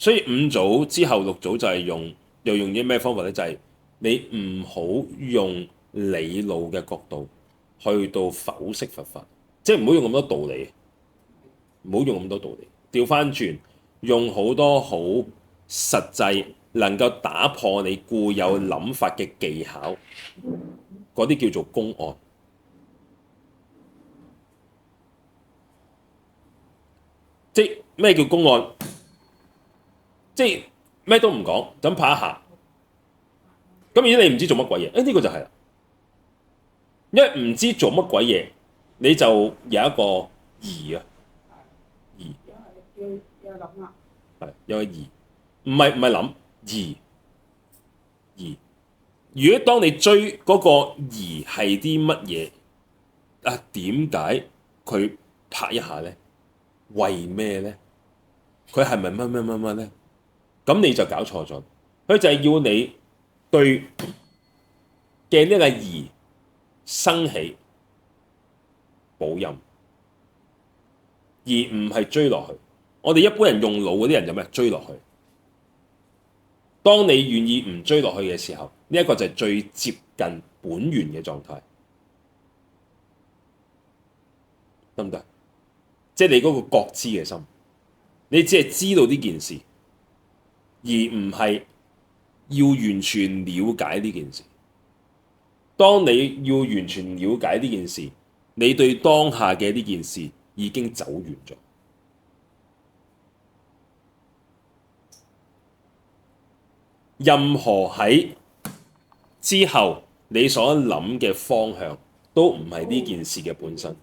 所以五組之後六組就係又用啲咩方法咧？就係、你唔好用理路嘅角度去到剖析佛法，即係唔好用咁多道理，唔好用咁多道理。調翻轉，用好多好實際能夠打破你固有諗法嘅技巧，嗰啲叫做公案。即係咩叫公案？即係咩都唔講，就咁拍一下。咁如果你唔知做乜鬼嘢，呢、呢個就係啦。因為唔知做乜鬼嘢，你就有一個疑啊，疑要諗啦。係有個疑，唔係諗疑疑。如果當你追嗰個疑係啲乜嘢啊？點解佢拍一下咧？為咩咧？佢係咪乜咧？咁你就搞錯咗。佢就係要你對嘅呢個疑生起保任，而唔係追落去。我哋一般人用腦嗰啲人就咩？追落去。當你願意唔追落去嘅時候，呢一個就係最接近本源嘅狀態，得唔得？即係你嗰個覺知嘅心，你只係知道呢件事，而唔係要完全了解呢件事。當你要完全了解呢件事，你對當下嘅呢件事已經走完咗。任何喺之後你所諗嘅方向，都唔係呢件事嘅本身。